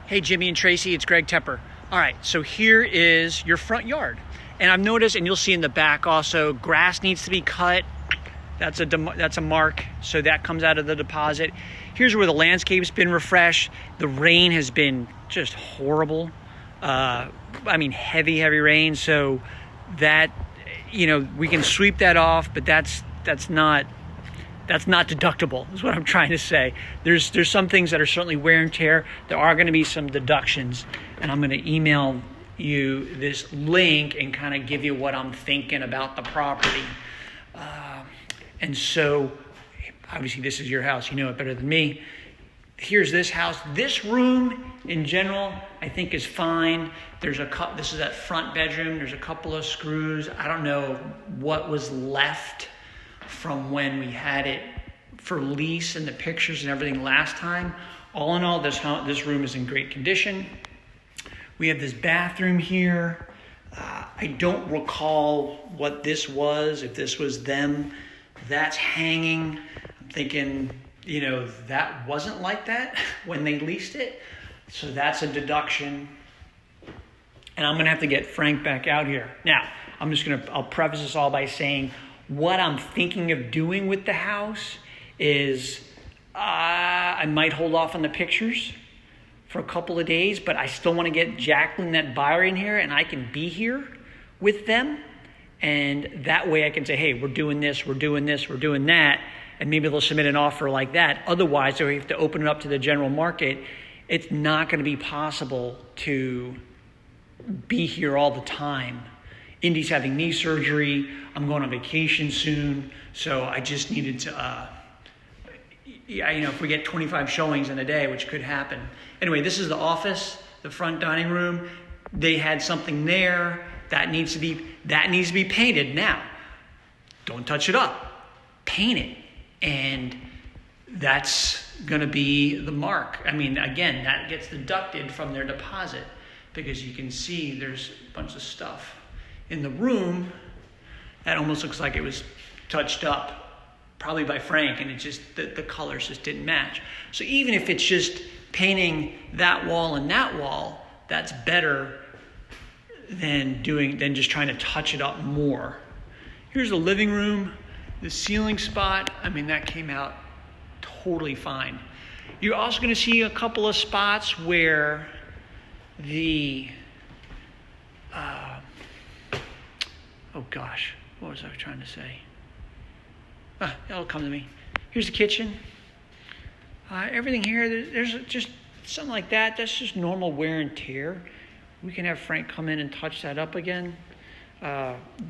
Hey, Jimmy and Tracy, it's Greg Tepper. All right, so here is your front yard. And I've noticed, and you'll see in the back also, grass needs to be cut. That's a mark, so that comes out of the deposit. Here's where the landscape's been refreshed. The rain has been just horrible. Heavy rain. So that, we can sweep that off, but that's not deductible, is what I'm trying to say. There's some things that are certainly wear and tear. There are going to be some deductions, and I'm going to email you this link and kind of give you what I'm thinking about the property. And so, obviously, this is your house. You know it better than me. Here's this house. This room, in general, I think is fine. This is that front bedroom. There's a couple of screws. I don't know what was left from when we had it for lease and the pictures and everything last time. All in all, this room is in great condition. We have this bathroom here. I don't recall what this was, if this was them. That's hanging. I'm thinking, that wasn't like that when they leased it. So that's a deduction. And I'm going to have to get Frank back out here. Now, I'll preface this all by saying what I'm thinking of doing with the house is I might hold off on the pictures for a couple of days, but I still want to get Jacqueline, that buyer, in here, and I can be here with them. And that way I can say, hey, we're doing this, we're doing this, we're doing that. And maybe they'll submit an offer like that. Otherwise, we have to open it up to the general market. It's not going to be possible to be here all the time. Indy's having knee surgery. I'm going on vacation soon. So I just needed to, if we get 25 showings in a day, which could happen. Anyway, this is the office, the front dining room. They had something there that needs to be painted. Now, don't touch it up. Paint it. And that's going to be the mark. Again, that gets deducted from their deposit because you can see there's a bunch of stuff in the room that almost looks like it was touched up, probably by Frank, and it just the colors just didn't match. So even if it's just painting that wall and that wall, that's better than just trying to touch it up more. Here's the living room, the ceiling spot. That came out totally fine. You're also going to see a couple of spots where what was I trying to say? It'll come to me. Here's the kitchen. Everything here, there's just something like that. That's just normal wear and tear. We can have Frank come in and touch that up again.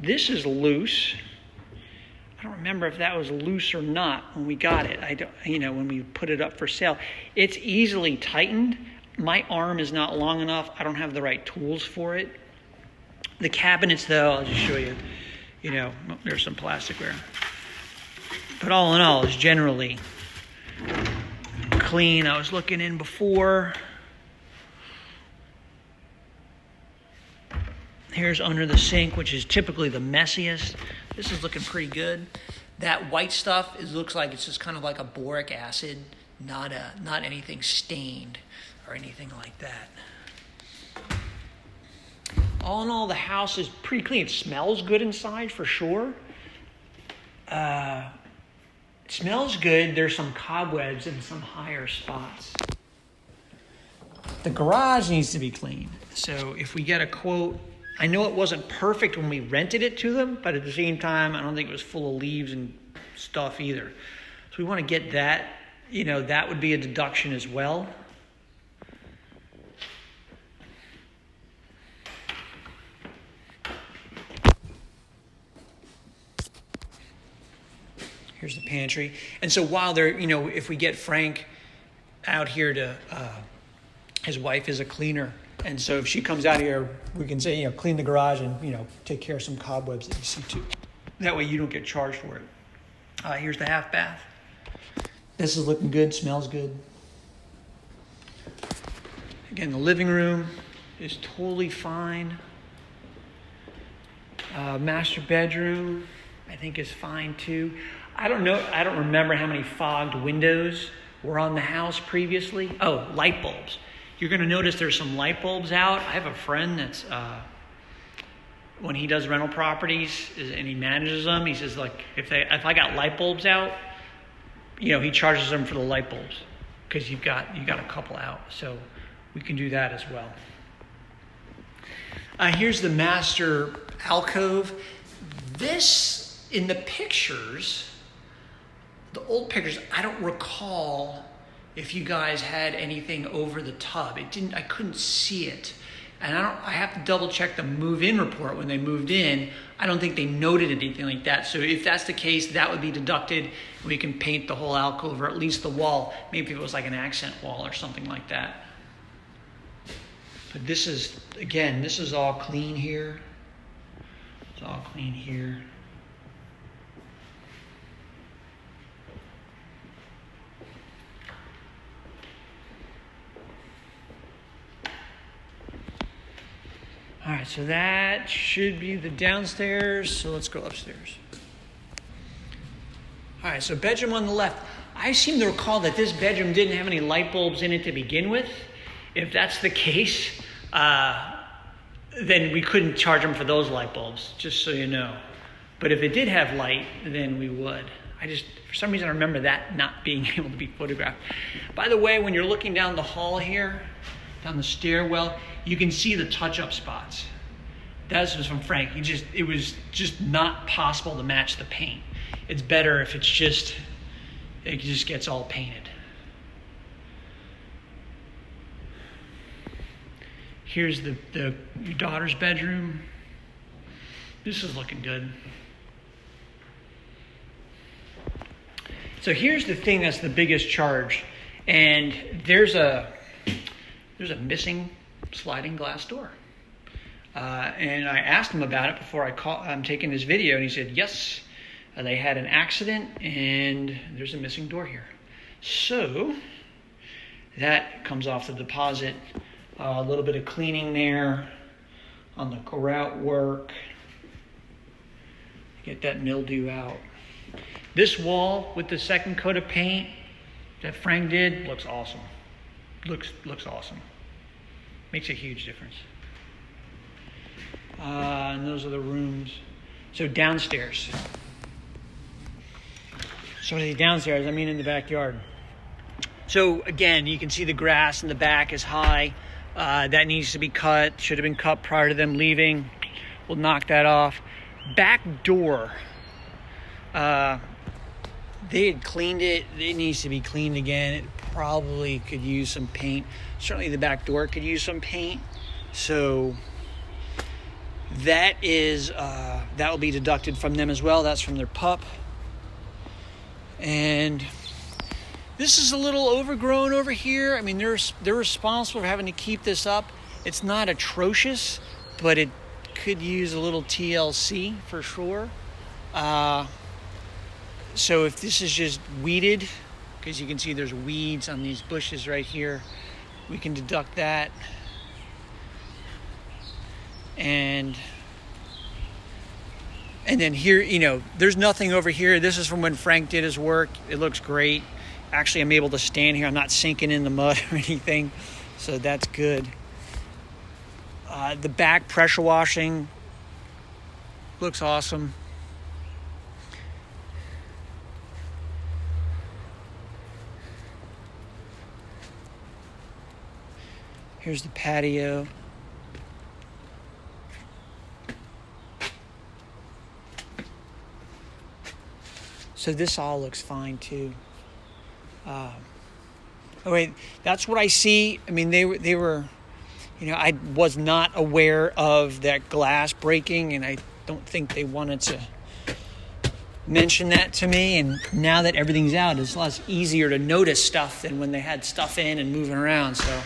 This is loose. I don't remember if that was loose or not when we got it. When we put it up for sale. It's easily tightened. My arm is not long enough. I don't have the right tools for it. The cabinets, though, I'll just show you. There's some plasticware. But all in all, it's generally clean. I was looking in before. Here's under the sink, which is typically the messiest. This is looking pretty good. That white stuff looks like it's just kind of like a boric acid, not anything stained or anything like that. All in all, the house is pretty clean. It smells good inside for sure. It smells good. There's some cobwebs in some higher spots. The garage needs to be clean. So if we get a quote, I know it wasn't perfect when we rented it to them, but at the same time, I don't think it was full of leaves and stuff either. So we want to get that. That would be a deduction as well. Here's the pantry. And so while they're, if we get Frank out here to, his wife is a cleaner. And so if she comes out here, we can say, clean the garage and, take care of some cobwebs that you see too. That way you don't get charged for it. Here's the half bath. This is looking good, smells good. Again, the living room is totally fine. Master bedroom, I think, is fine too. I don't remember how many fogged windows were on the house previously. Oh, light bulbs. You're going to notice there's some light bulbs out. I have a friend that's, when he does rental properties and he manages them, he says, like, if I got light bulbs out, he charges them for the light bulbs because you got a couple out. So we can do that as well. Here's the master alcove. This, in the pictures, the old pictures, I don't recall if you guys had anything over the tub. I couldn't see it. And I have to double check the move-in report when they moved in. I don't think they noted anything like that. So if that's the case, that would be deducted. We can paint the whole alcove or at least the wall. Maybe if it was like an accent wall or something like that. But this is all clean here. It's all clean here. All right, so that should be the downstairs. So let's go upstairs. All right, so bedroom on the left. I seem to recall that this bedroom didn't have any light bulbs in it to begin with. If that's the case, then we couldn't charge them for those light bulbs, just so you know. But if it did have light, then we would. For some reason, I remember that not being able to be photographed. By the way, when you're looking down the hall here, down the stairwell, you can see the touch-up spots. That was from Frank. It was just not possible to match the paint. It's better if it just gets all painted. Here's your daughter's bedroom. This is looking good. So here's the thing that's the biggest charge. And there's a missing sliding glass door. And I asked him about it before I'm taking this video, and he said, yes, they had an accident, and there's a missing door here. So that comes off the deposit. A little bit of cleaning there on the grout work. Get that mildew out. This wall with the second coat of paint that Frank did looks awesome. Looks awesome. Makes a huge difference. And those are the rooms. So downstairs. So downstairs, I mean in the backyard. So again, you can see the grass in the back is high. That needs to be cut. Should have been cut prior to them leaving. We'll knock that off. Back door. They had cleaned it. It needs to be cleaned again. It probably could use some paint. Certainly the back door could use some paint. So that will be deducted from them as well. That's from their pup. And this is a little overgrown over here. I mean, they're responsible for having to keep this up. It's not atrocious, but it could use a little TLC for sure. So if this is just weeded, because you can see there's weeds on these bushes right here, we can deduct that. And then here, there's nothing over here. This is from when Frank did his work. It looks great. Actually, I'm able to stand here. I'm not sinking in the mud or anything. So that's good. The back pressure washing looks awesome. Here's the patio. So this all looks fine too. That's what I see. I mean, they were, I was not aware of that glass breaking, and I don't think they wanted to mention that to me. And now that everything's out, it's a lot easier to notice stuff than when they had stuff in and moving around. So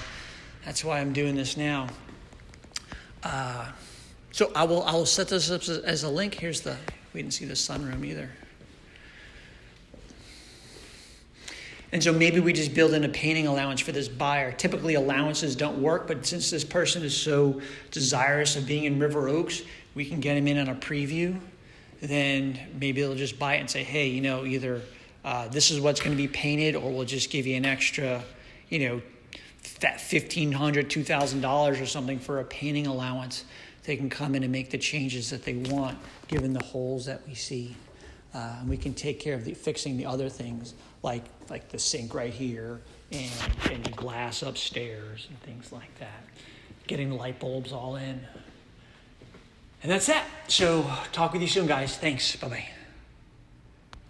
that's why I'm doing this now. So I will set this up as a link. We didn't see the sunroom either. And so maybe we just build in a painting allowance for this buyer. Typically allowances don't work, but since this person is so desirous of being in River Oaks, we can get him in on a preview. Then maybe they'll just buy it and say, hey, either this is what's going to be painted, or we'll just give you an extra, that $1,500, $2,000 or something for a painting allowance. They can come in and make the changes that they want, given the holes that we see. And we can take care of fixing the other things, like the sink right here and the glass upstairs and things like that. Getting the light bulbs all in. And that's that. So talk with you soon, guys. Thanks. Bye-bye.